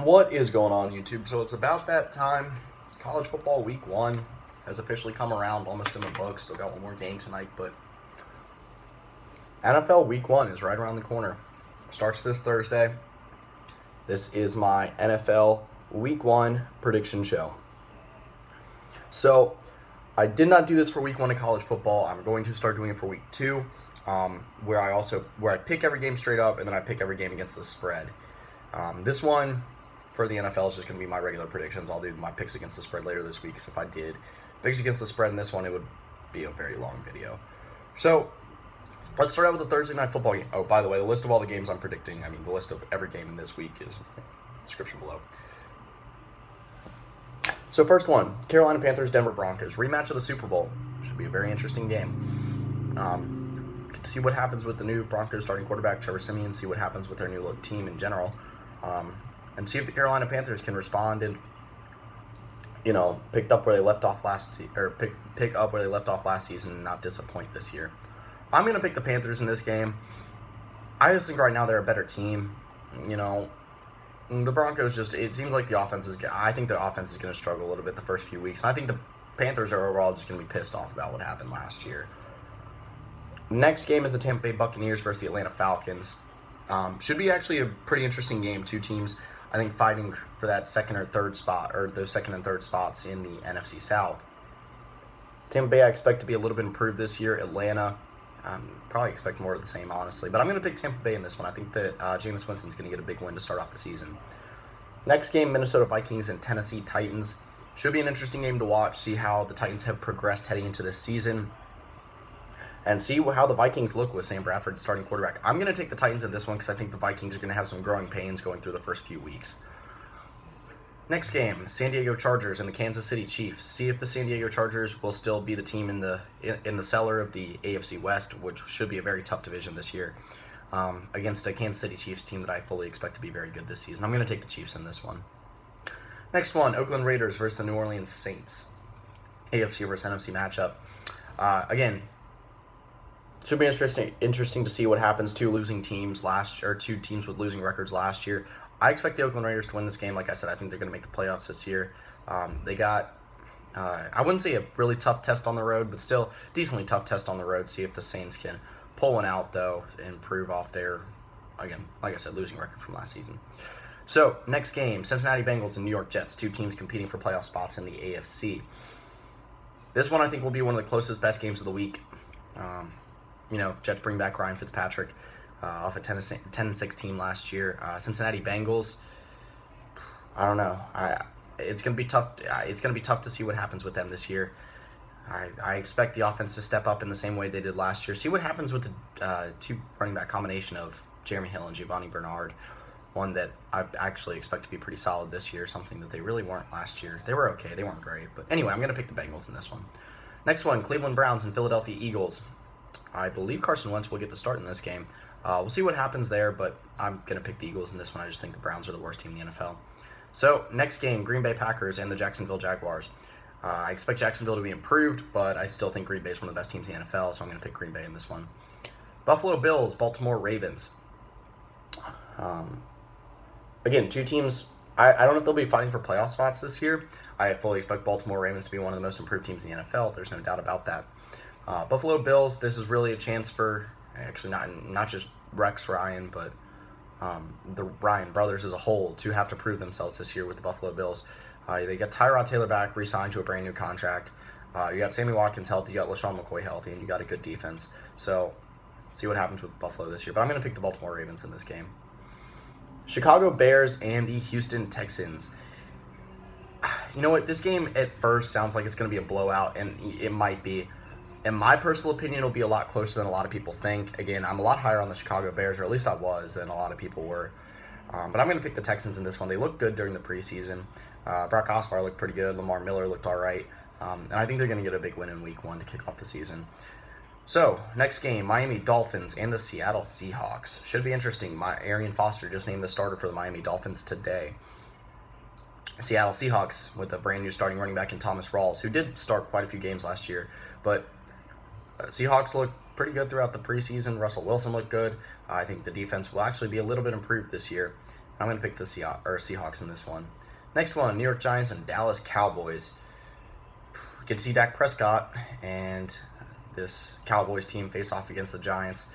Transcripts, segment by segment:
What is going on, YouTube? So it's about that time. College football week 1 has officially come around, almost in the books. Still got one more game tonight, but NFL week 1 is right around the corner. Starts this Thursday. This is my NFL week 1 prediction show. So I did not do this for week 1 of college football. I'm going to start doing it for week 2, where I pick every game straight up, and then I pick every game against the spread. This one for the NFL is just going to be my regular predictions. I'll do my picks against the spread later this week, because if I did picks against the spread in this one, it would be a very long video. So let's start out with the Thursday night football game. Oh, by the way, the list of all the games I'm predicting, the list of every game in this week is in the description below. So first one, Carolina Panthers, Denver Broncos. Rematch of the Super Bowl. Should be a very interesting game. Get to see what happens with the new Broncos starting quarterback, Trevor Siemian, see what happens with their new look team in general. And see if the Carolina Panthers can respond and, pick up where they left off last season and not disappoint this year. I'm going to pick the Panthers in this game. I just think right now they're a better team. The Broncos it seems like I think the offense is going to struggle a little bit the first few weeks. And I think the Panthers are overall just going to be pissed off about what happened last year. Next game is the Tampa Bay Buccaneers versus the Atlanta Falcons. Should be actually a pretty interesting game. Two teams, I think, fighting for that second or third spot, or those second and third spots in the NFC South. Tampa Bay I expect to be a little bit improved this year. Atlanta, probably expect more of the same, honestly. But I'm going to pick Tampa Bay in this one. I think that Jameis Winston's going to get a big win to start off the season. Next game, Minnesota Vikings and Tennessee Titans. Should be an interesting game to watch, see how the Titans have progressed heading into this season, and see how the Vikings look with Sam Bradford starting quarterback. I'm going to take the Titans in this one because I think the Vikings are going to have some growing pains going through the first few weeks. Next game, San Diego Chargers and the Kansas City Chiefs. See if the San Diego Chargers will still be the team in the cellar of the AFC West, which should be a very tough division this year, against a Kansas City Chiefs team that I fully expect to be very good this season. I'm going to take the Chiefs in this one. Next one, Oakland Raiders versus the New Orleans Saints. AFC versus NFC matchup. Again, should be interesting to see what happens to losing teams two teams with losing records last year. I expect the Oakland Raiders to win this game. Like I said, I think they're going to make the playoffs this year. They got, I wouldn't say a really tough test on the road, but still decently tough test on the road. See if the Saints can pull one out, though, and improve off their, again, like I said, losing record from last season. So, next game, Cincinnati Bengals and New York Jets, two teams competing for playoff spots in the AFC. This one I think will be one of the closest, best games of the week. Jets bring back Ryan Fitzpatrick off a 10-6 team last year. Cincinnati Bengals, I don't know. It's going to be tough. It's going to be tough to see what happens with them this year. I expect the offense to step up in the same way they did last year. See what happens with the two running back combination of Jeremy Hill and Giovanni Bernard. One that I actually expect to be pretty solid this year, something that they really weren't last year. They were okay. They weren't great. But anyway, I'm going to pick the Bengals in this one. Next one, Cleveland Browns and Philadelphia Eagles. I believe Carson Wentz will get the start in this game. We'll see what happens there, but I'm going to pick the Eagles in this one. I just think the Browns are the worst team in the NFL. So, next game, Green Bay Packers and the Jacksonville Jaguars. I expect Jacksonville to be improved, but I still think Green Bay is one of the best teams in the NFL, so I'm going to pick Green Bay in this one. Buffalo Bills, Baltimore Ravens. Again, two teams, I don't know if they'll be fighting for playoff spots this year. I fully expect Baltimore Ravens to be one of the most improved teams in the NFL. There's no doubt about that. Buffalo Bills, this is really a chance for, actually not just Rex Ryan, but the Ryan brothers as a whole to have to prove themselves this year with the Buffalo Bills. They got Tyrod Taylor back, re-signed to a brand new contract. You got Sammy Watkins healthy, you got LaShawn McCoy healthy, and you got a good defense. So, see what happens with Buffalo this year. But I'm going to pick the Baltimore Ravens in this game. Chicago Bears and the Houston Texans. You know what? This game at first sounds like it's going to be a blowout, and it might be. In my personal opinion, it'll be a lot closer than a lot of people think. Again, I'm a lot higher on the Chicago Bears, or at least I was, than a lot of people were. But I'm going to pick the Texans in this one. They looked good during the preseason. Brock Osweiler looked pretty good. Lamar Miller looked all right. And I think they're going to get a big win in Week 1 to kick off the season. So, next game, Miami Dolphins and the Seattle Seahawks. Should be interesting. Arian Foster just named the starter for the Miami Dolphins today. Seattle Seahawks with a brand new starting running back in Thomas Rawls, who did start quite a few games last year. But Seahawks looked pretty good throughout the preseason. Russell Wilson looked good. I think the defense will actually be a little bit improved this year. I'm going to pick the Seahawks in this one. Next one, New York Giants and Dallas Cowboys. Get to see Dak Prescott and this Cowboys team face off against the Giants.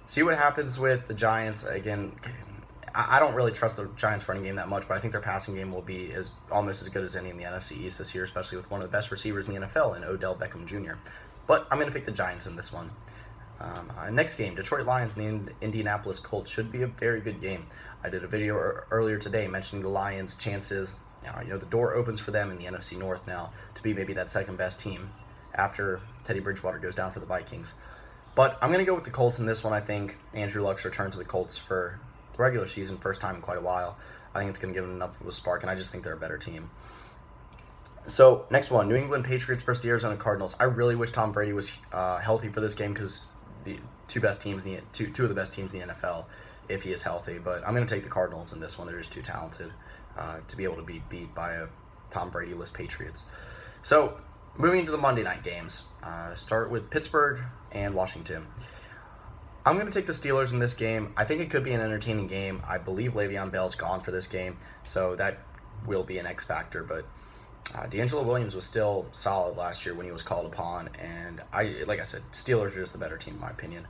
See what happens with the Giants. Again, I don't really trust the Giants running game that much, but I think their passing game will be almost as good as any in the NFC East this year, especially with one of the best receivers in the NFL in Odell Beckham Jr. But I'm going to pick the Giants in this one. Next game, Detroit Lions and the Indianapolis Colts should be a very good game. I did a video earlier today mentioning the Lions' chances. The door opens for them in the NFC North now to be maybe that second best team after Teddy Bridgewater goes down for the Vikings. But I'm going to go with the Colts in this one. I think Andrew Luck's return to the Colts for the regular season, first time in quite a while. I think it's going to give them enough of a spark, and I just think they're a better team. So, next one, New England Patriots versus the Arizona Cardinals. I really wish Tom Brady was healthy for this game because the two of the best teams in the NFL, if he is healthy. But I'm going to take the Cardinals in this one. They're just too talented to be able to be beat by a Tom Brady-less Patriots. So, moving to the Monday night games. Start with Pittsburgh and Washington. I'm going to take the Steelers in this game. I think it could be an entertaining game. I believe Le'Veon Bell's gone for this game, so that will be an X factor. But D'Angelo Williams was still solid last year when he was called upon, and like I said, Steelers are just the better team in my opinion.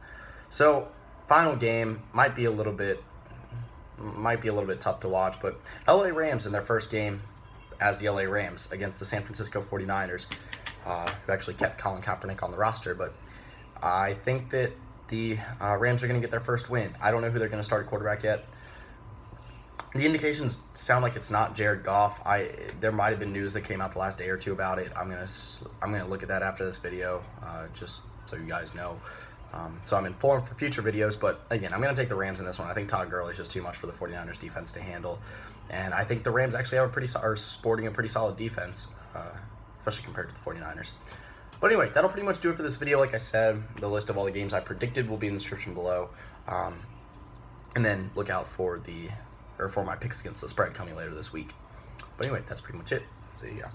So, final game might be a little bit tough to watch, but LA Rams in their first game as the LA Rams against the San Francisco 49ers, who actually kept Colin Kaepernick on the roster, but I think that the Rams are going to get their first win. I don't know who they're going to start at quarterback yet. The indications sound like it's not Jared Goff. There might have been news that came out the last day or two about it. I'm gonna look at that after this video, just so you guys know. So I'm informed for future videos. But again, I'm gonna take the Rams in this one. I think Todd Gurley is just too much for the 49ers defense to handle, and I think the Rams actually are sporting a pretty solid defense, especially compared to the 49ers. But anyway, that'll pretty much do it for this video. Like I said, the list of all the games I predicted will be in the description below, and then look out for my picks against the spread coming later this week. But anyway, that's pretty much it. See ya.